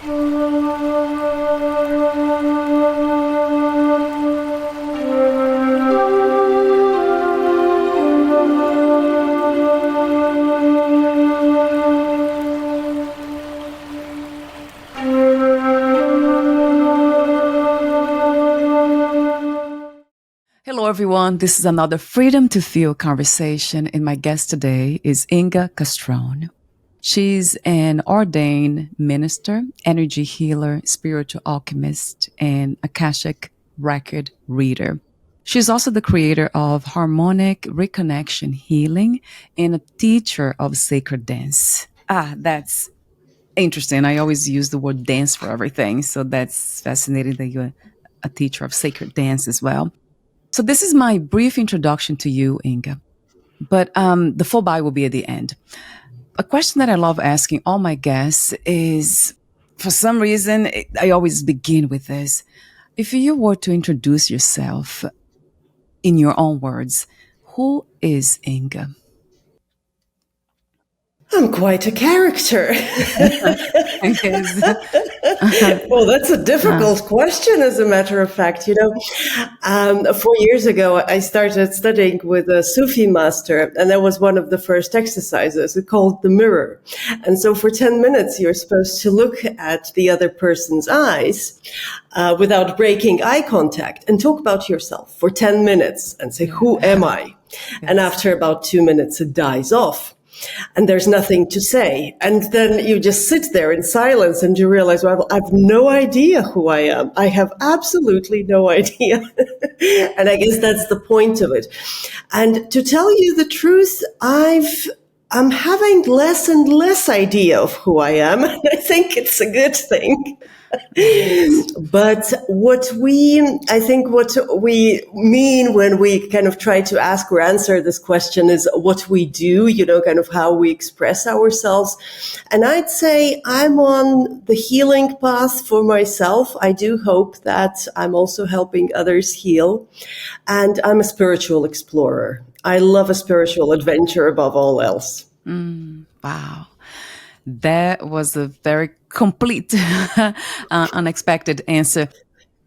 Hello, everyone. This is another Freedom to Feel conversation, and my guest today is Inga Kastrone. She's an ordained minister, energy healer, spiritual alchemist, and Akashic Record reader. She's also the creator of Harmonic Reconnection healing and a teacher of sacred dance. That's interesting. I always use the word dance for everything, so that's fascinating that you're a teacher of sacred dance as well. So this is my brief introduction to you, Inga, but the full bio will be at the end. A question that I love asking all my guests is, for some reason, I always begin with this. If you were to introduce yourself in your own words, who is Inga? I'm quite a character. Well, that's a difficult question, as a matter of fact. 4 years ago, I started studying with a Sufi master, and that was one of the first exercises. It's called the mirror. And so for 10 minutes, you're supposed to look at the other person's eyes without breaking eye contact and talk about yourself for 10 minutes and say, who am I? Yes. And after about 2 minutes, it dies off. And there's nothing to say. And then you just sit there in silence and you realize, well, I have no idea who I am. I have absolutely no idea. And I guess that's the point of it. And to tell you the truth, I'm having less and less idea of who I am. And I think it's a good thing. But what we mean when we kind of try to ask or answer this question is what we do, kind of how we express ourselves. And I'd say I'm on the healing path for myself. I do hope that I'm also helping others heal. And I'm a spiritual explorer. I love a spiritual adventure above all else. Wow. That was a very complete, unexpected answer.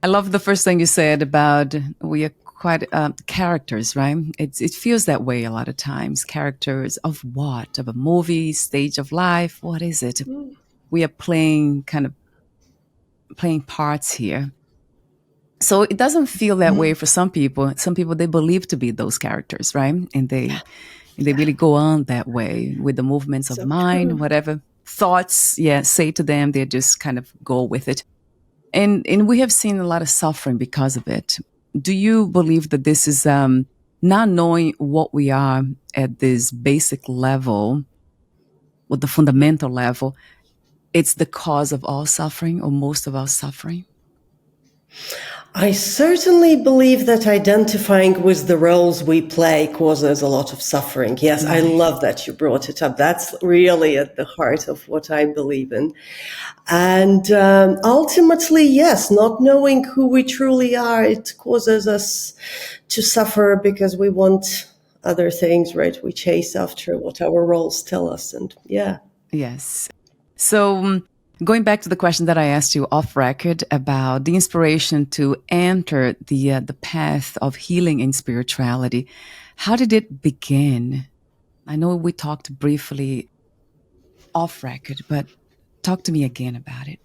I love the first thing you said about we are quite characters, right? It feels that way a lot of times. Characters of what? Of a movie, stage of life? What is it? We are playing parts here. So it doesn't feel that way for some people. Some people, they believe to be those characters, right? And they really go on that way with the movements of mind, whatever thoughts, say to them, they just kind of go with it. And we have seen a lot of suffering because of it. Do you believe that this is not knowing what we are at this basic level, or the fundamental level, it's the cause of all suffering or most of our suffering? I certainly believe that identifying with the roles we play causes a lot of suffering. Yes, I love that you brought it up. That's really at the heart of what I believe in. And ultimately, yes, not knowing who we truly are, it causes us to suffer because we want other things, right? We chase after what our roles tell us. And Yes. So going back to the question that I asked you off record about the inspiration to enter the path of healing and spirituality, how did it begin? I know we talked briefly off record, but talk to me again about it.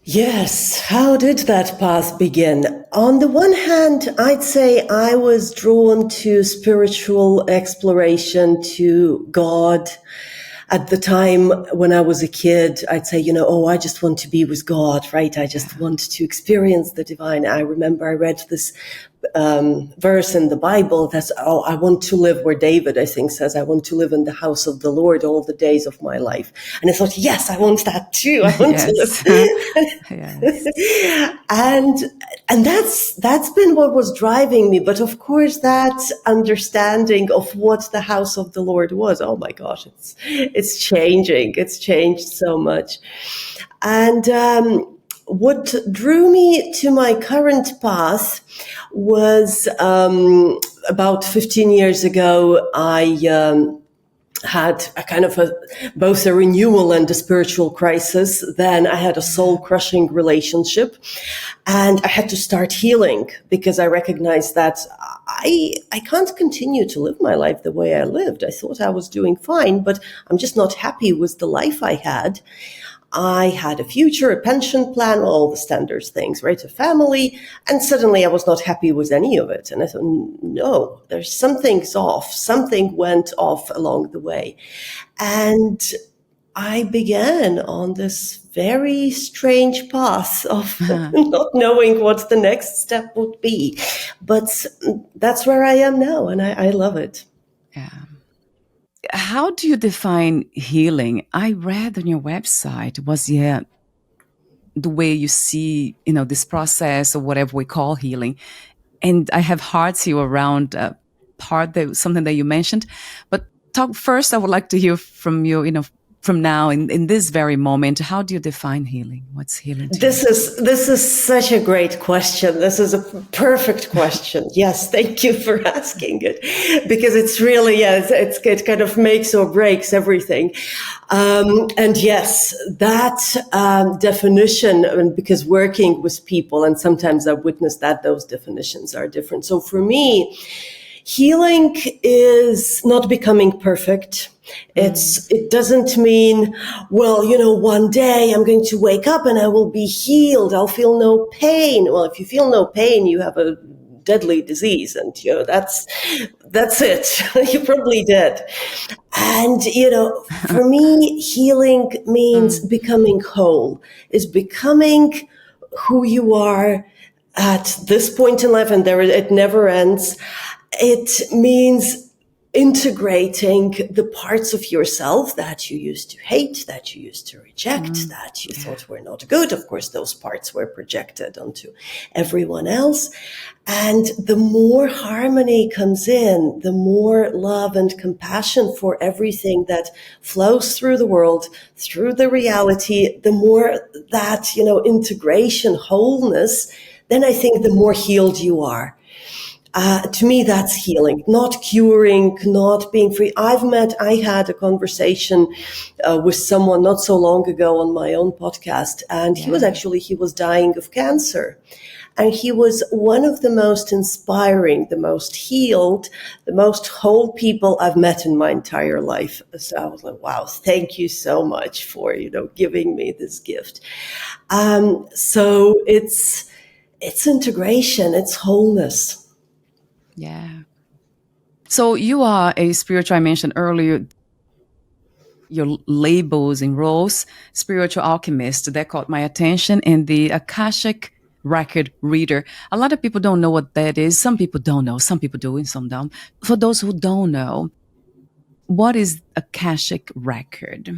Yes, how did that path begin? On the one hand, I'd say I was drawn to spiritual exploration, to God. At the time when I was a kid, I'd say, I just want to be with God, right? I just want to experience the divine. I remember I read this verse in the Bible that's, I want to live where David, I think, says, I want to live in the house of the Lord all the days of my life. And I thought, yes, I want that too. I want to live. Yes. And that's been what was driving me. But of course, that understanding of what the house of the Lord was, oh my gosh, it's changing. It's changed so much. And what drew me to my current path was about 15 years ago, I had a kind of both a renewal and a spiritual crisis. Then I had a soul-crushing relationship, and I had to start healing because I recognized that I can't continue to live my life the way I lived. I thought I was doing fine, but I'm just not happy with the life I had. I had a future, a pension plan, all the standard things, right? A family. And suddenly I was not happy with any of it. And I thought, no, there's something's off. Something went off along the way. And I began on this very strange path of not knowing what the next step would be. But that's where I am now. And I love it. Yeah. How do you define healing? I read on your website was the way you see, this process or whatever we call healing. And I have hearts here around something that you mentioned. But first, I would like to hear from you, from now in this very moment, how do you define healing? What's healing to you? This is such a great question. This is a perfect question. Yes, thank you for asking it, because it's really, it kind of makes or breaks everything. And yes, that definition, because working with people, and sometimes I've witnessed that those definitions are different. So for me, healing is not becoming perfect. It doesn't mean, well, one day I'm going to wake up and I will be healed. I'll feel no pain. Well, if you feel no pain, you have a deadly disease, and that's it. You're probably dead. And for me, healing means becoming whole, is becoming who you are at this point in life, and it never ends. It means integrating the parts of yourself that you used to hate, that you used to reject, that you thought were not good. Of course, those parts were projected onto everyone else. And the more harmony comes in, the more love and compassion for everything that flows through the world, through the reality, the more that, integration, wholeness, then I think the more healed you are. To me, that's healing, not curing, not being free. I had a conversation with someone not so long ago on my own podcast, and he was dying of cancer. And he was one of the most inspiring, the most healed, the most whole people I've met in my entire life. So I was like, wow, thank you so much for, giving me this gift. So it's integration, it's wholeness. Yeah. So you are a spiritual, I mentioned earlier, your labels and roles, spiritual alchemist, that caught my attention, and the Akashic Record reader. A lot of people don't know what that is. Some people don't know. Some people do and some don't. For those who don't know, what is Akashic Record?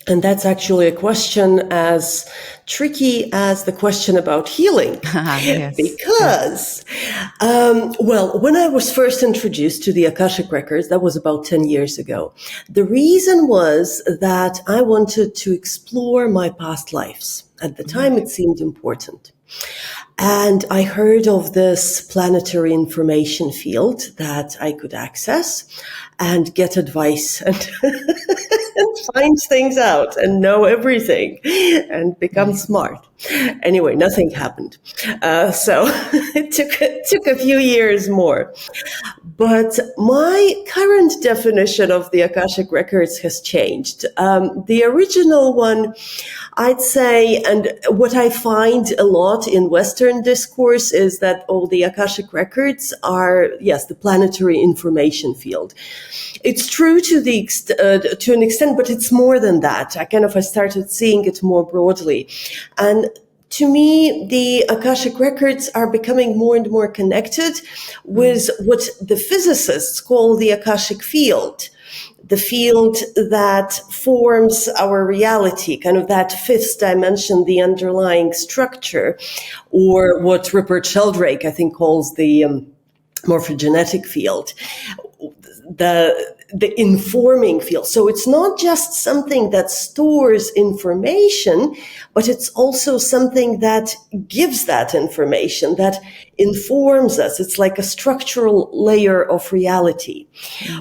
And that's actually a question as tricky as the question about healing. Yes. Because, when I was first introduced to the Akashic Records, that was about 10 years ago, the reason was that I wanted to explore my past lives. At the time, it seemed important. And I heard of this planetary information field that I could access and get advice and, and find things out and know everything and become smart. Anyway, nothing happened. So it took a few years more. But my current definition of the Akashic Records has changed. The original one, I'd say, and what I find a lot in Western discourse is that all the Akashic Records are, the planetary information field. It's true to an extent, but it's more than that. I started seeing it more broadly. And to me, the Akashic Records are becoming more and more connected with what the physicists call the Akashic field, the field that forms our reality, kind of that fifth dimension, the underlying structure, or what Rupert Sheldrake, I think, calls the morphogenetic field. the informing field. So it's not just something that stores information, but it's also something that gives that information, that informs us. It's like a structural layer of reality.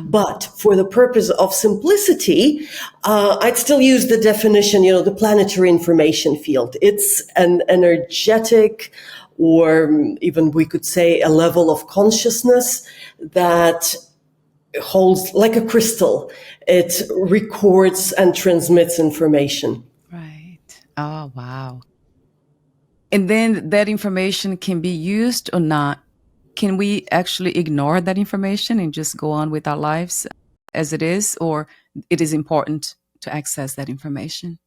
But for the purpose of simplicity, I'd still use the definition, the planetary information field. It's an energetic, or even we could say a level of consciousness that holds, like a crystal, it records and transmits information. Right. Oh, wow. And then that information can be used or not. Can we actually ignore that information and just go on with our lives as it is, or it is important to access that information?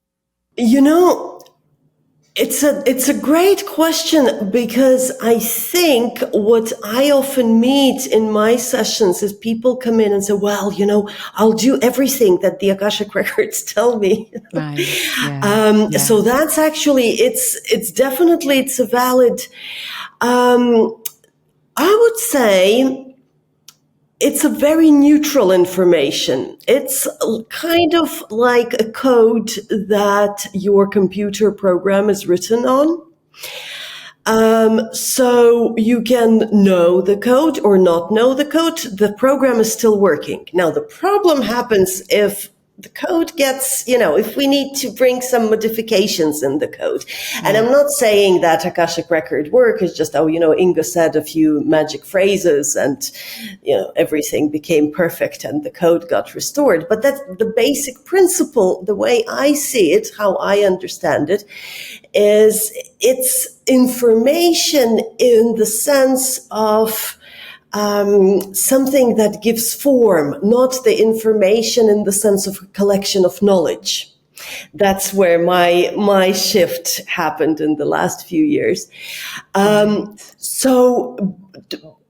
It's a great question, because I think what I often meet in my sessions is people come in and say, well, I'll do everything that the Akashic Records tell me. Right. Yeah. So that's actually, it's definitely, it's a valid, I would say it's a very neutral information. It's kind of like a code that your computer program is written on. So you can know the code or not know the code. The program is still working. Now, the problem happens if the code gets, if we need to bring some modifications in the code. And I'm not saying that Akashic Record work is just, Inga said a few magic phrases and, everything became perfect and the code got restored. But that's the basic principle, the way I see it, how I understand it, is it's information in the sense of something that gives form, not the information in the sense of a collection of knowledge. That's where my shift happened in the last few years.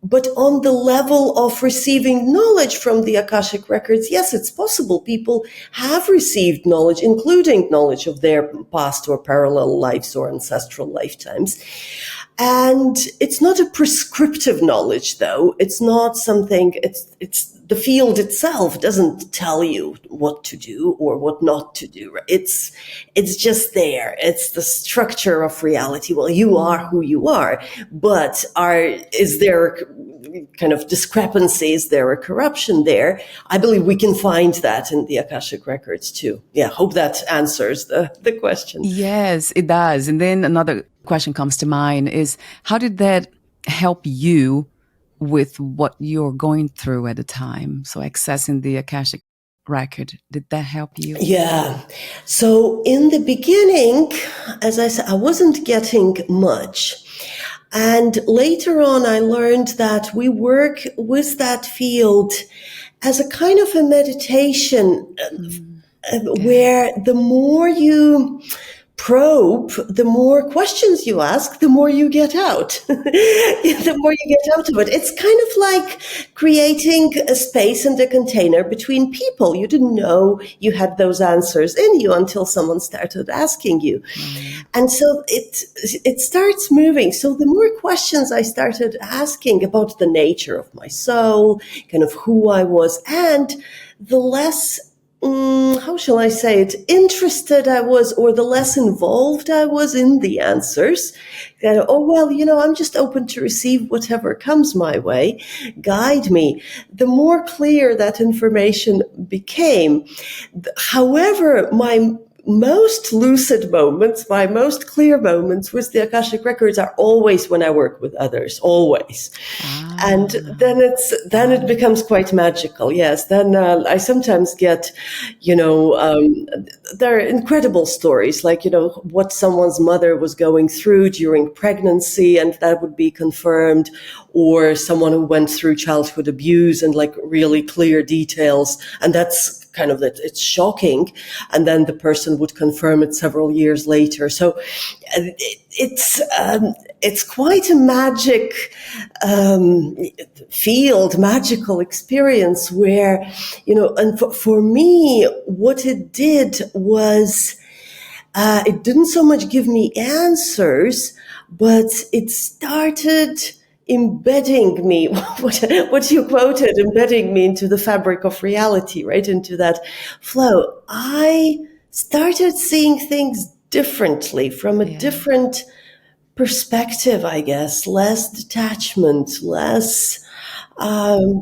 But on the level of receiving knowledge from the Akashic Records, yes, it's possible. People have received knowledge, including knowledge of their past or parallel lives or ancestral lifetimes. And it's not a prescriptive knowledge, though. It's not something, it's the field itself doesn't tell you what to do or what not to do. It's just there. It's the structure of reality. Well, you are who you are, but is there kind of discrepancy? Is there a corruption there? I believe we can find that in the Akashic Records too. Yeah, hope that answers the question. Yes, it does. And then another question comes to mind is, how did that help you with what you're going through at the time? So accessing the Akashic Record, did that help you? Yeah. So in the beginning, as I said, I wasn't getting much. And later on, I learned that we work with that field as a kind of a meditation where the more you probe, the more questions you ask, the more you get out. The more you get out of it. It's kind of like creating a space and a container between people. You didn't know you had those answers in you until someone started asking you. And so it starts moving. So the more questions I started asking about the nature of my soul, kind of who I was, and the less how shall I say it, interested I was, or the less involved I was in the answers. I'm just open to receive whatever comes my way. Guide me. The more clear that information became. However, my most lucid moments, my most clear moments with the Akashic Records are always when I work with others, always. And then it becomes quite magical. Yes. Then I sometimes get, there are incredible stories, like, what someone's mother was going through during pregnancy, and that would be confirmed, or someone who went through childhood abuse and like really clear details. And that's kind of that it's shocking. And then the person would confirm it several years later. So it's quite a magic field, magical experience where, and for me, what it did was, it didn't so much give me answers, but it started embedding me, what you quoted, embedding me into the fabric of reality, right? Into that flow. I started seeing things differently from a different perspective, I guess, less detachment, less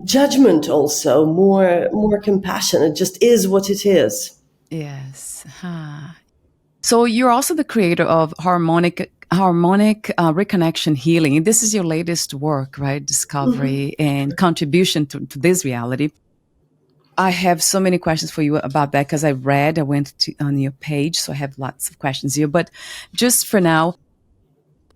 judgment, also more compassion. It just is what it is. Yes. So you're also the creator of Harmonic Reconnection Healing. This is your latest work, right? Discovery and contribution to this reality. I have so many questions for you about that because I went on your page, so I have lots of questions here. But just for now,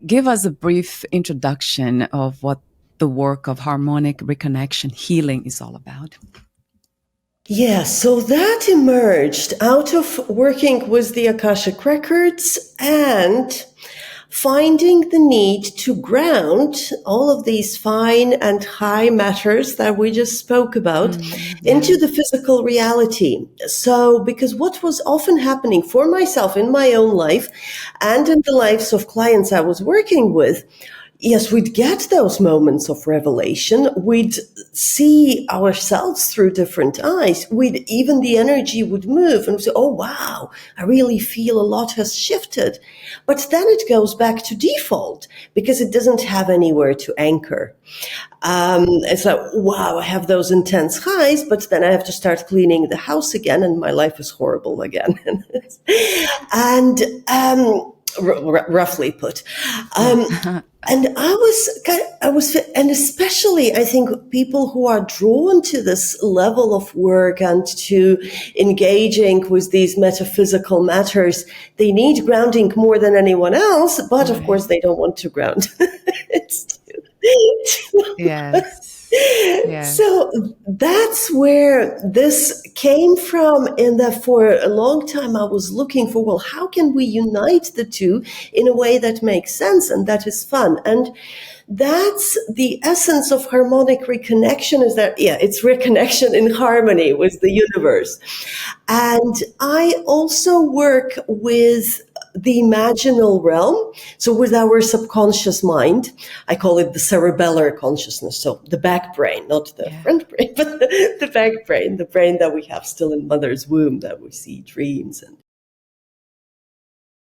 give us a brief introduction of what the work of Harmonic Reconnection Healing is all about. Yeah, so that emerged out of working with the Akashic Records and finding the need to ground all of these fine and high matters that we just spoke about into the physical reality. So, because what was often happening for myself in my own life and in the lives of clients I was working with, yes, we'd get those moments of revelation. We'd see ourselves through different eyes. Even the energy would move and we'd say, oh, wow, I really feel a lot has shifted. But then it goes back to default because it doesn't have anywhere to anchor. It's like, wow, I have those intense highs, but then I have to start cleaning the house again and my life is horrible again. And, roughly put. And and especially I think people who are drawn to this level of work and to engaging with these metaphysical matters, they need grounding more than anyone else, but of course they don't want to ground. It's Yes. Yes. So that's where this came from, and that for a long time I was looking for, well, how can we unite the two in a way that makes sense and that is fun? And that's the essence of harmonic reconnection, is that, it's reconnection in harmony with the universe. And I also work with the imaginal realm, so with our subconscious mind. I call it the cerebellar consciousness, so the back brain, not the front brain, but the back brain, the brain that we have still in mother's womb, that we see dreams.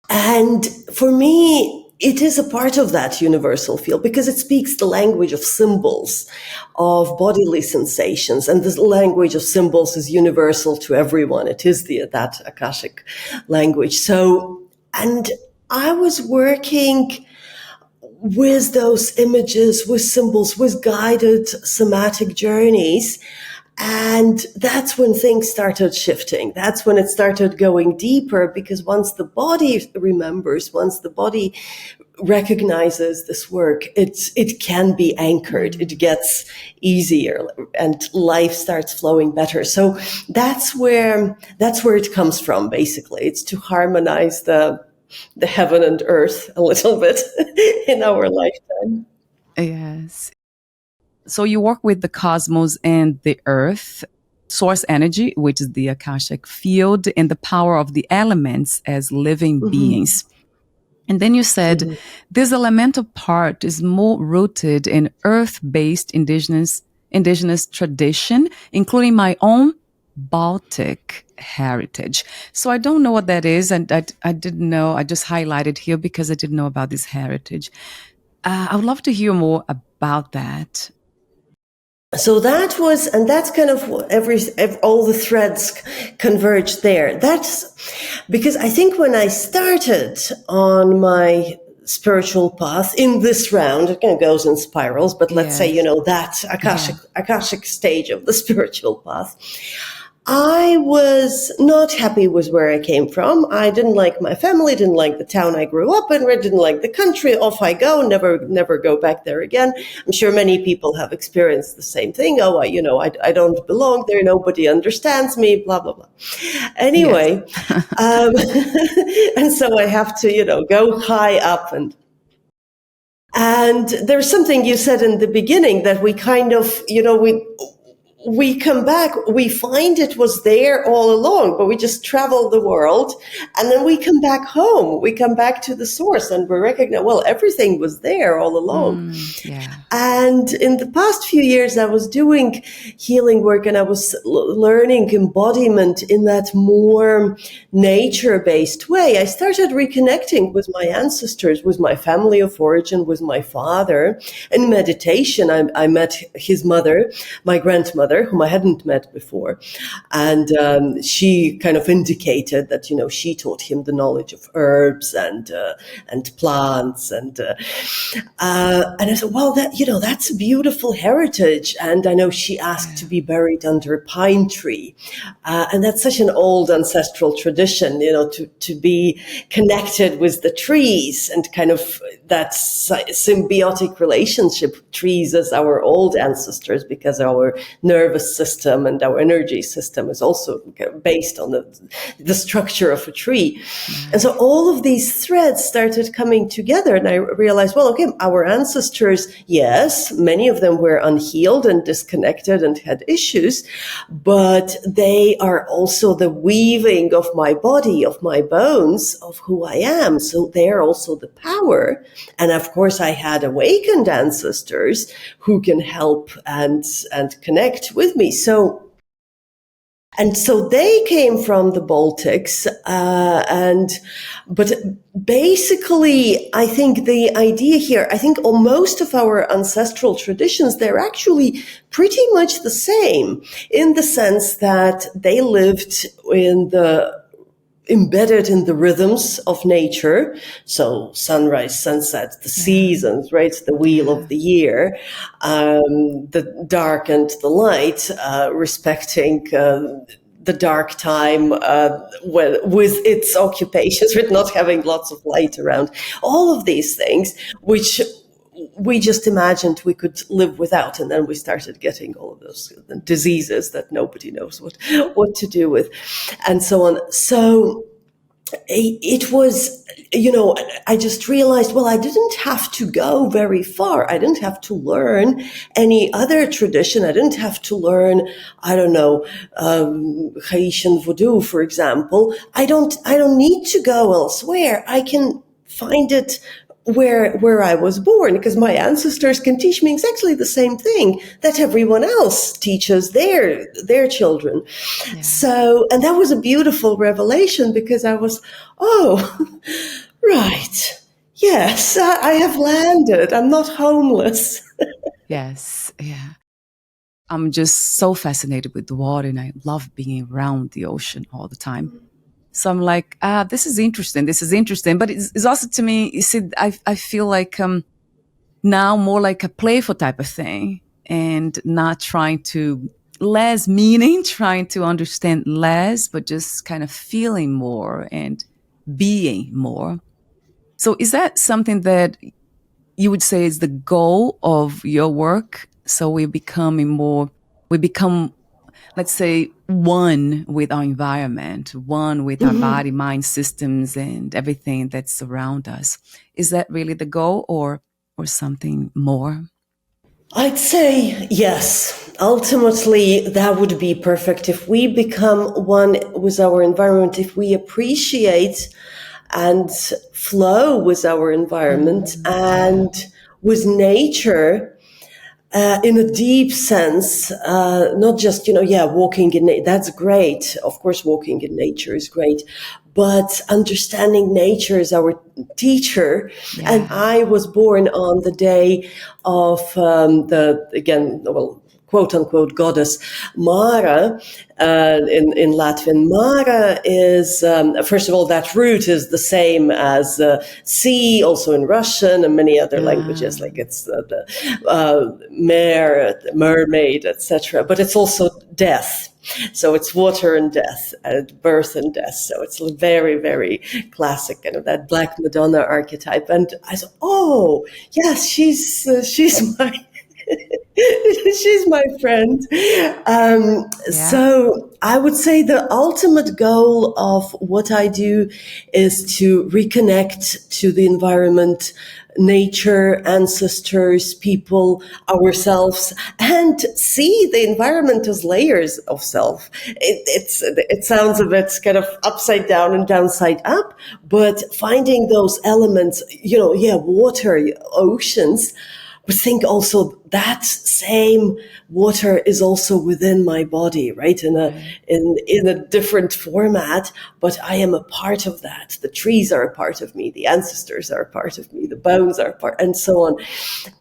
And for me, it is a part of that universal field because it speaks the language of symbols, of bodily sensations, and the language of symbols is universal to everyone. It is that Akashic language. So, and I was working with those images, with symbols, with guided somatic journeys. And that's when things started shifting. That's when it started going deeper, because once the body remembers, once the body recognizes this work, it can be anchored. It gets easier and life starts flowing better. So that's where it comes from, basically. It's to harmonize the heaven and earth a little bit in our lifetime. Yes. So you work with the cosmos and the earth, source energy, which is the Akashic field, and the power of the elements as living beings. And then you said this elemental part is more rooted in earth-based indigenous tradition, including my own Baltic heritage. So I don't know what that is, and I didn't know. I just highlighted here because I didn't know about this heritage. I would love to hear more about that. So that was, and that's kind of all the threads converged there. That's because I think when I started on my spiritual path in this round, it kind of goes in spirals, but let's say, that Akashic stage of the spiritual path, I was not happy with where I came from. I didn't like my family, didn't like the town I grew up in, didn't like the country. Off I go, never go back there again. I'm sure many people have experienced the same thing. Oh, I don't belong there. Nobody understands me, blah, blah, blah. Anyway, and so I have to, go high up. And there's something you said in the beginning that we kind of, we come back, we find it was there all along, but we just travel the world, and then we come back home. We come back to the source, and we recognize, well, everything was there all along. Yeah. And in the past few years, I was doing healing work, and I was learning embodiment in that more nature-based way. I started reconnecting with my ancestors, with my family of origin, with my father. In meditation, I met his mother, my grandmother, whom I hadn't met before. And she kind of indicated that, she taught him the knowledge of herbs and plants. And I said, well, that's a beautiful heritage. And I know she asked to be buried under a pine tree. And that's such an old ancestral tradition, to be connected with the trees and kind of that symbiotic relationship, trees as our old ancestors, because our nervous system and our energy system is also based on the structure of a tree. And so all of these threads started coming together, and I realized, well, okay, our ancestors, yes, many of them were unhealed and disconnected and had issues, but they are also the weaving of my body, of my bones, of who I am. So they're also the power. And of course, I had awakened ancestors who can help and connect with me. So they came from the Baltics, but basically, I think the idea here, I think most of our ancestral traditions, they're actually pretty much the same, in the sense that they lived embedded in the rhythms of nature. So sunrise, sunset, the seasons, right? The wheel of the year, the dark and the light, respecting the dark time with its occupations, with not having lots of light around. All of these things, which we just imagined we could live without, and then we started getting all of those diseases that nobody knows what to do with, and so on. So it was, I just realized, well, I didn't have to go very far. I didn't have to learn any other tradition. I didn't have to learn, I don't know, Haitian voodoo, for example. I don't need to go elsewhere. I can find it where I was born, because my ancestors can teach me exactly the same thing that everyone else teaches their children. Yeah. So, and that was a beautiful revelation, because I was, right. Yes, I have landed. I'm not homeless. Yes. Yeah. I'm just so fascinated with the water, and I love being around the ocean all the time. So I'm like, this is interesting. But it's also, to me, you see, I feel like now more like a playful type of thing, and not trying to trying to understand less, but just kind of feeling more and being more. So is that something that you would say is the goal of your work? So we become, let's say, one with our environment, one with our body, mind systems, and everything that's around us. Is that really the goal, or something more? I'd say yes. Ultimately, that would be perfect if we become one with our environment, if we appreciate and flow with our environment and with nature. In a deep sense, not just, walking in that's great. Of course, walking in nature is great, but understanding nature is our teacher. Yeah. And I was born on the day of quote unquote goddess Mara, in Latvian. Mara is, first of all, that root is the same as sea, also in Russian and many other languages, like it's the mare, mermaid, etc. But it's also death. So it's water and death, birth and death. So it's very, very classic, kind of that Black Madonna archetype. And I thought, oh, yes, she's my... she's my friend. So I would say the ultimate goal of what I do is to reconnect to the environment nature, ancestors, people, ourselves, and see the environment as layers of self. It sounds a bit kind of upside down and downside up, but finding those elements, water, oceans, but think also that same water is also within my body, right? In a different format, but I am a part of that. The trees are a part of me, the ancestors are a part of me, the bones are a part, and so on.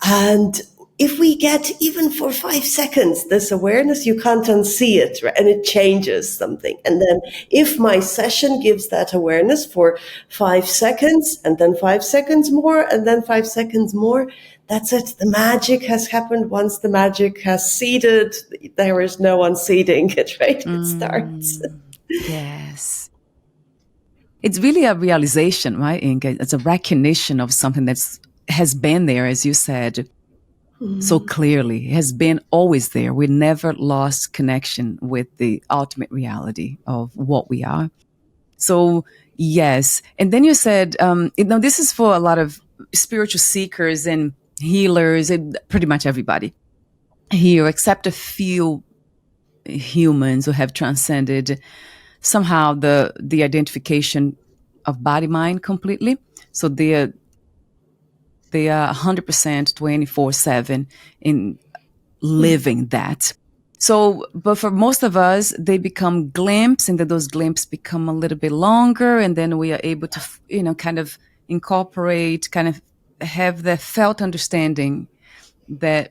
And if we get even for 5 seconds this awareness, you can't unsee it, right? And it changes something. And then if my session gives that awareness for 5 seconds, and then 5 seconds more, and then 5 seconds more, that's it. The magic has happened. Once the magic has seeded, there is no unseeding it, right? It starts. Yes. It's really a realization, right, Inga? It's a recognition of something has been there, as you said, so clearly. It has been always there. We never lost connection with the ultimate reality of what we are. So, yes. And then you said, this is for a lot of spiritual seekers and healers, and pretty much everybody here, except a few humans who have transcended somehow the identification of body mind completely. So they are 100% 24/7 in living that. So, but for most of us, they become glimpses, and then those glimpses become a little bit longer, and then we are able to, kind of incorporate, kind of have the felt understanding that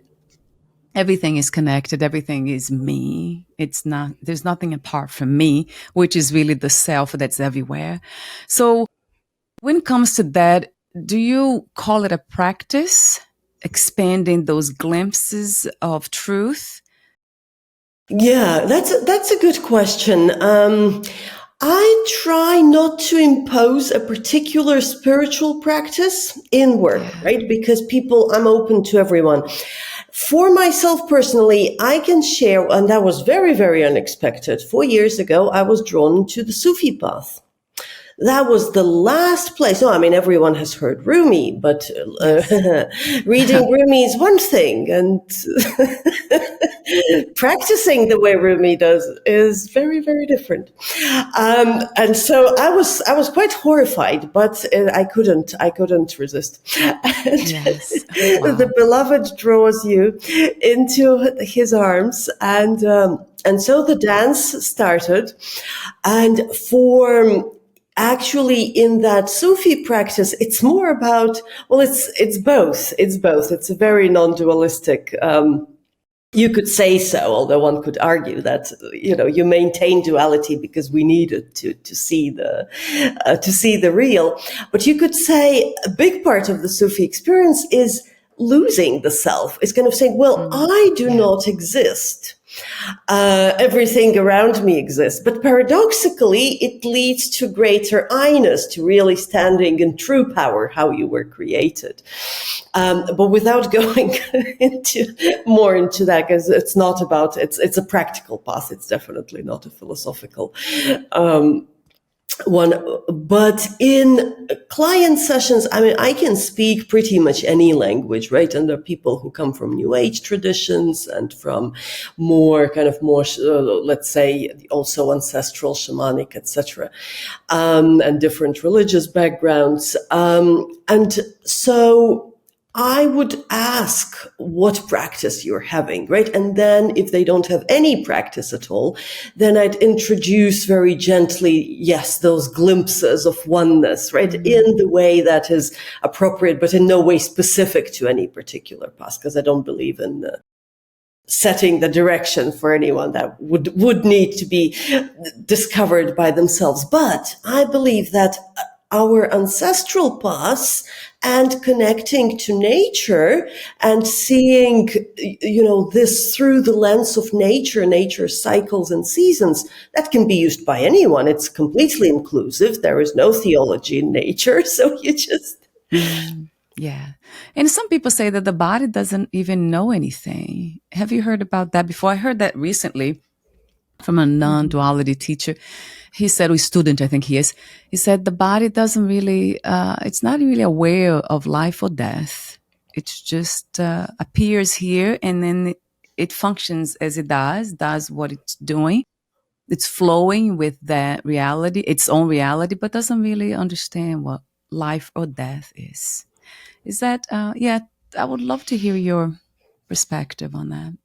everything is connected, everything is me. There's nothing apart from me, which is really the self that's everywhere. So when it comes to that, do you call it a practice, expanding those glimpses of truth? Yeah, that's a good question. I try not to impose a particular spiritual practice in work, right? Because I'm open to everyone. For myself personally, I can share, and that was very, very unexpected. 4 years ago, I was drawn to the Sufi path. That was the last place. No, I mean, everyone has heard Rumi, but reading Rumi is one thing, and practicing the way Rumi does is very, very different. And so I was quite horrified, but I couldn't resist. Yes. Wow. The beloved draws you into his arms, and so the dance started, and actually, in that Sufi practice, it's more about, it's both. It's both. It's a very non-dualistic, you could say so, although one could argue that, you maintain duality because we need it to see the real. But you could say a big part of the Sufi experience is losing the self. It's kind of saying, I do not exist. Everything around me exists. But paradoxically, it leads to greater I-ness, to really standing in true power, how you were created. But without going more into that, because it's not about, it's a practical path. It's definitely not a philosophical one. But in client sessions, I mean, I can speak pretty much any language, right? And there are people who come from New Age traditions and from more, let's say, also ancestral, shamanic, etc., and different religious backgrounds. And so I would ask what practice you're having, right? And then if they don't have any practice at all, then I'd introduce very gently, yes, those glimpses of oneness, right? In the way that is appropriate, but in no way specific to any particular path, because I don't believe in setting the direction for anyone that would need to be discovered by themselves. But I believe that our ancestral paths and connecting to nature and seeing, this through the lens of nature's cycles and seasons, that can be used by anyone. It's completely inclusive. There is no theology in nature. So you just... Yeah. And some people say that the body doesn't even know anything. Have you heard about that before? I heard that recently. from a non-duality teacher. He said, or student, I think he is. He said the body doesn't really, it's not really aware of life or death. It just appears here, and then it functions as it does what it's doing. It's flowing with that reality, its own reality, but doesn't really understand what life or death is. Is that, yeah, I would love to hear your perspective on that.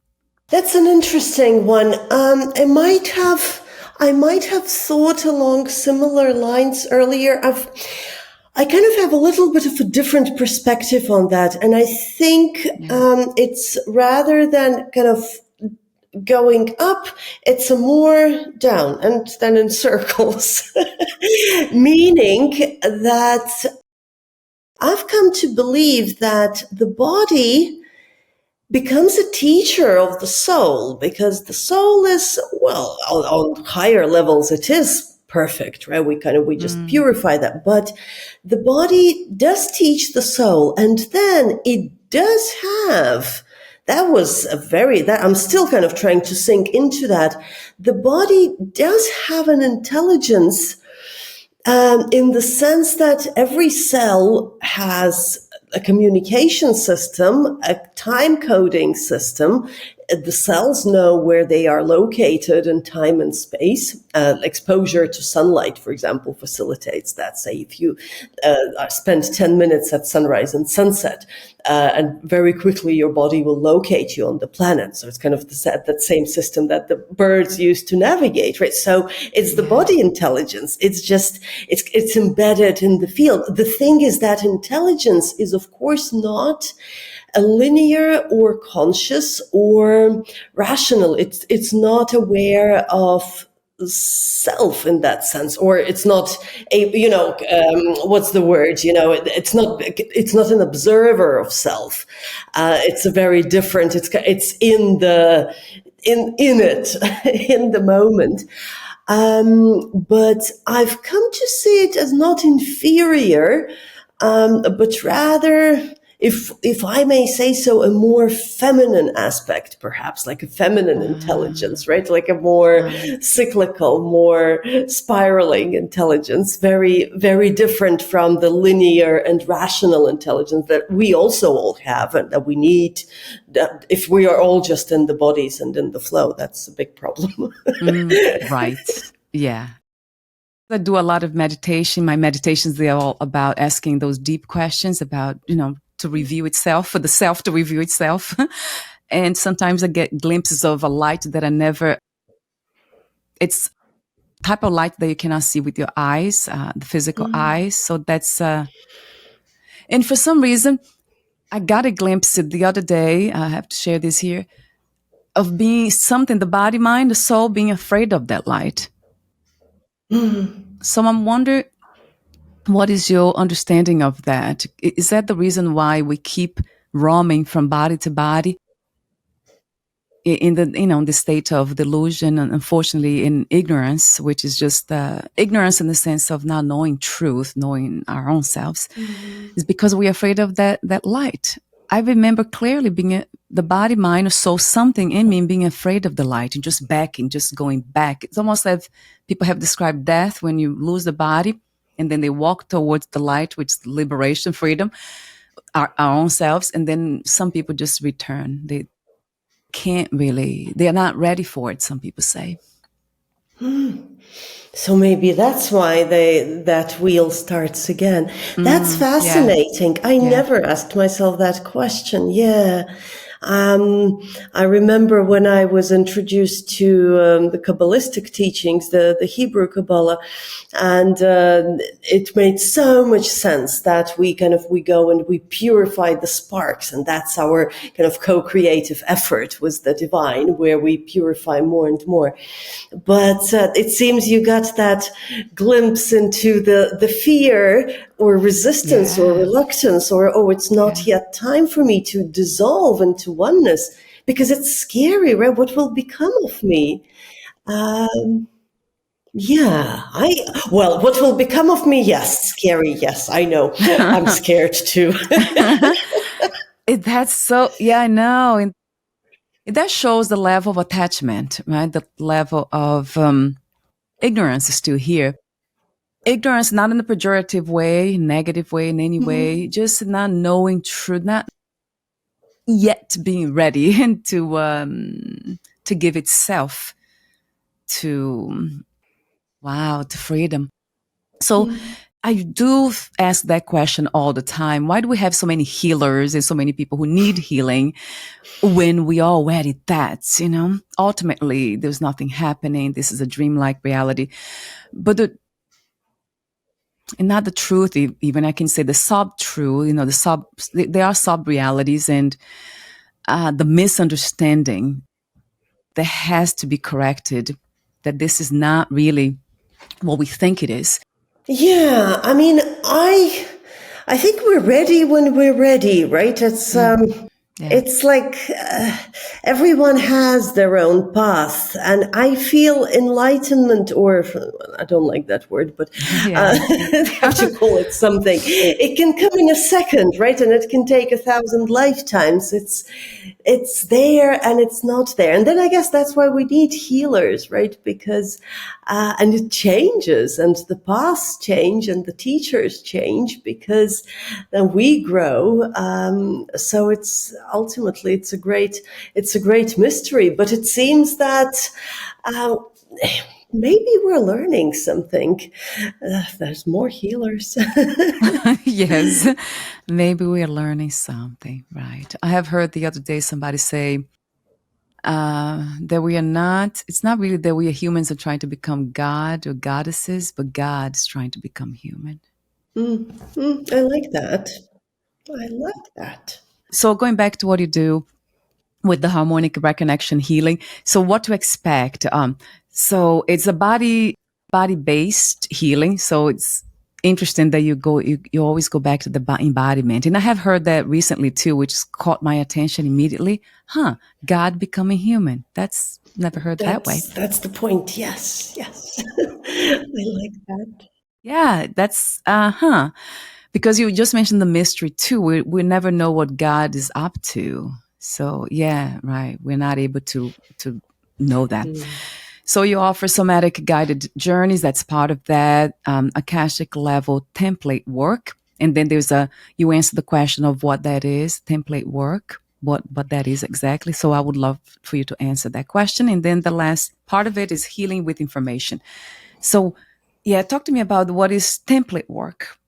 That's an interesting one. I might have thought along similar lines earlier. I kind of have a little bit of a different perspective on that, and I think it's rather than kind of going up, it's a more down and then in circles, meaning that I've come to believe that the body becomes a teacher of the soul, because the soul is, well, on higher levels, it is perfect, right? We just purify that. But the body does teach the soul, and then it does have, that was I'm still kind of trying to sink into that. The body does have an intelligence, in the sense that every cell has a communication system, a time coding system. The cells know where they are located in time and space. Exposure to sunlight, for example, facilitates that. Say if you spend 10 minutes at sunrise and sunset, and very quickly your body will locate you on the planet. So it's kind of that same system that the birds use to navigate, right? So it's the body intelligence. It's just, it's embedded in the field. The thing is that intelligence is, of course, not a linear or conscious or rational. It's not aware of self in that sense, or it's not a, what's the word? It's not an observer of self. It's a very different. It's in it in the moment. But I've come to see it as not inferior, but rather, if I may say so, a more feminine aspect, perhaps, like a feminine intelligence, right? Like a more cyclical, more spiraling intelligence, very, very different from the linear and rational intelligence that we also all have and that we need. That if we are all just in the bodies and in the flow, that's a big problem. Right. Yeah. I do a lot of meditation. My meditations, they're all about asking those deep questions about, to review itself, for the self to review itself. And sometimes I get glimpses of a light that it's type of light that you cannot see with your eyes, the physical eyes. So that's, and for some reason, I got a glimpse the other day, I have to share this here, of being something, the body, mind, the soul being afraid of that light. So I'm wondering, what is your understanding of that? Is that the reason why we keep roaming from body to body in the state of delusion, and unfortunately in ignorance, which is just ignorance in the sense of not knowing truth, knowing our own selves, is because we're afraid of that light. I remember clearly being the body, mind, or soul, something in me being afraid of the light and just backing, just going back. It's almost like people have described death when you lose the body and then they walk towards the light, which is liberation, freedom, our own selves. And then some people just return. They they're not ready for it, some people say. So maybe that's why that wheel starts again. That's fascinating. I never asked myself that question. Yeah. I remember when I was introduced to the Kabbalistic teachings, the Hebrew Kabbalah, and it made so much sense that we go and we purify the sparks, and that's our kind of co-creative effort with the divine, where we purify more and more. But it seems you got that glimpse into the fear or resistance or reluctance, or it's not yet time for me to dissolve into oneness because it's scary, right? What will become of me? What will become of me? Yes, scary. Yes, I know. I'm scared too. That's so, I know. That shows the level of attachment, right? The level of ignorance is still here. Ignorance, not in a pejorative way, negative way, in any way, just not knowing truth, not yet being ready and to give itself to to freedom. So I do ask that question all the time. Why do we have so many healers and so many people who need healing when we are already that, Ultimately, there's nothing happening. This is a dreamlike reality. But and not the truth, even I can say the sub-truth, there are sub-realities and the misunderstanding that has to be corrected, that this is not really what we think it is. Yeah, I mean, I think we're ready when we're ready, right? It's like everyone has their own path, and I feel enlightenment, or I don't like that word, but I have to call it something. It can come in a second, right? And it can take 1,000 lifetimes. It's there and it's not there, and then I guess that's why we need healers, right? Because and it changes, and the paths change, and the teachers change because we grow. So it's ultimately it's a great mystery. But it seems that maybe we're learning something. There's more healers. Yes, maybe we are learning something, right? I have heard the other day somebody say that we are not, it's not really that we are humans are trying to become God or goddesses, but God is trying to become human. I like that. I like that. So going back to what you do with the harmonic reconnection healing, so what to expect? So it's a body based healing. So it's interesting that you always go back to the embodiment. And I have heard that recently too, which caught my attention immediately. God becoming human. That's never heard that way. That's the point. Yes. I like that. Yeah, that's because you just mentioned the mystery too. We never know what God is up to. So yeah, right. We're not able to know that. So you offer somatic guided journeys. That's part of that. Akashic level template work. And then you answer the question of what that is, template work, what that is exactly. So I would love for you to answer that question. And then the last part of it is healing with information. So yeah, talk to me about what is template work.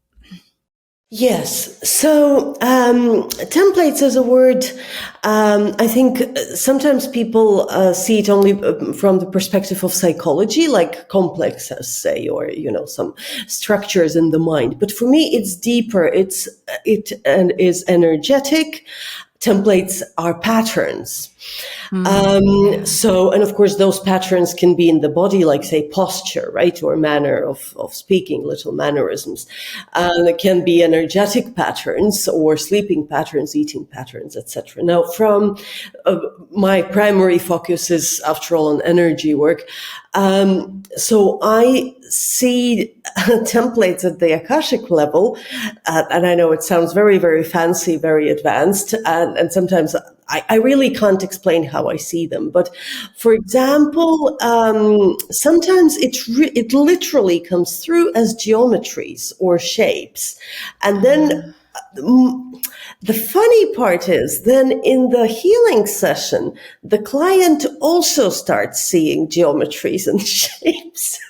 Yes. So templates as a word, I think sometimes people see it only from the perspective of psychology, like complexes, say, or some structures in the mind. But for me, it's deeper. It is energetic. Templates are patterns. So, and of course, those patterns can be in the body, like say posture, right? Or manner of speaking, little mannerisms. It can be energetic patterns or sleeping patterns, eating patterns, etc. Now, from my primary focus is, after all, on energy work. So I see templates at the Akashic level, and I know it sounds very, very fancy, very advanced, and sometimes I really can't explain how I see them. But for example, sometimes it literally comes through as geometries or shapes. And then the funny part is then in the healing session, the client also starts seeing geometries and shapes.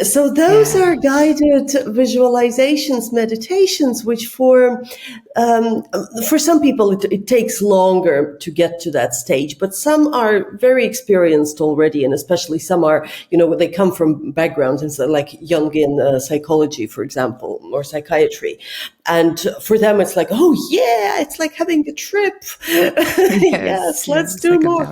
So those are guided visualizations, meditations, which for some people it takes longer to get to that stage, but some are very experienced already, and especially some are, they come from backgrounds like Jungian psychology, for example, or psychiatry. And for them, it's like, oh yeah, it's like having a trip. Yes, let's do more.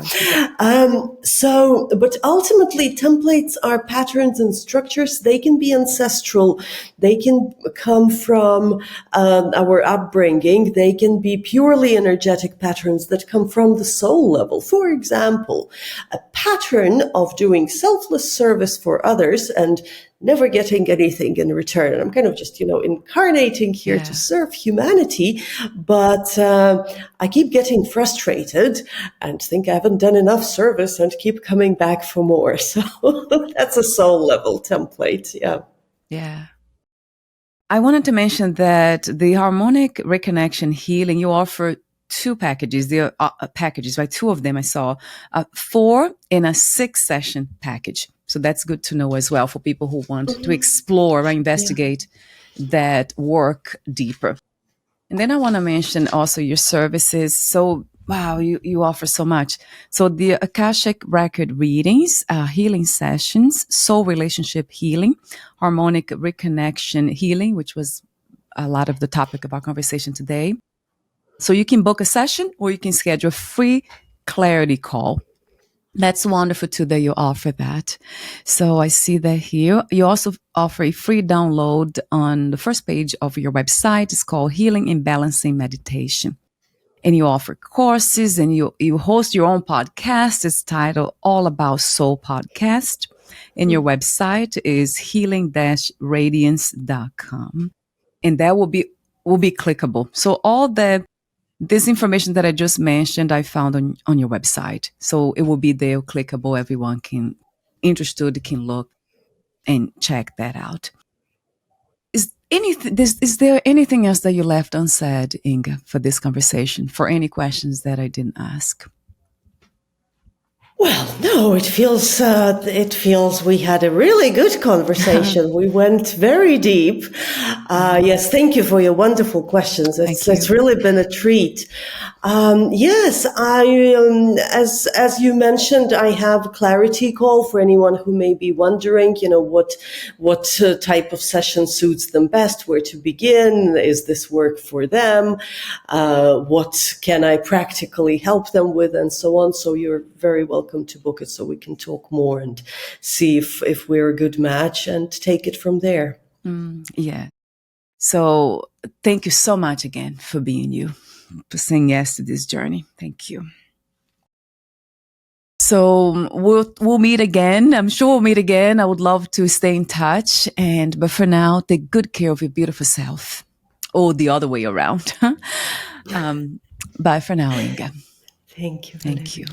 But ultimately, templates are patterns and structures. They can be ancestral. They can come from our upbringing. They can be purely energetic patterns that come from the soul level. For example, a pattern of doing selfless service for others and never getting anything in return. And I'm kind of just, incarnating here to serve humanity, but I keep getting frustrated and think I haven't done enough service and keep coming back for more. So that's a soul level template. Yeah. Yeah. I wanted to mention that the Harmonic Reconnection Healing, you offer two packages, packages, right? Two of them I saw, 4 and a 6 session package. So that's good to know as well for people who want to explore or investigate that work deeper. And then I want to mention also your services. So, wow, you offer so much. So the Akashic Record readings, healing sessions, soul relationship healing, harmonic reconnection healing, which was a lot of the topic of our conversation today. So you can book a session or you can schedule a free clarity call. That's wonderful too that you offer that. So I see that here. You also offer a free download on the first page of your website. It's called Healing and Balancing Meditation. And you offer courses and you host your own podcast. It's titled All About Soul Podcast. And your website is healing-radiance.com. And that will be clickable. So all this information that I just mentioned, I found on your website. So it will be there, clickable. Everyone can look and check that out. Is there anything else that you left unsaid, Inga, for this conversation? For any questions that I didn't ask? Well, no, it feels we had a really good conversation. We went very deep. Yes, thank you for your wonderful questions. It's really been a treat. Yes, as you mentioned, I have a clarity call for anyone who may be wondering, what type of session suits them best, where to begin, is this work for them, what can I practically help them with, and so on. So you're very welcome to book it so we can talk more and see if we're a good match and take it from there. Yeah. So thank you so much again for being you, for saying yes to this journey. Thank you. So we'll meet again. I'm sure we'll meet again. I would love to stay in touch. But for now, take good care of your beautiful self. Or the other way around. Bye for now, Inga. Thank you. Thank you.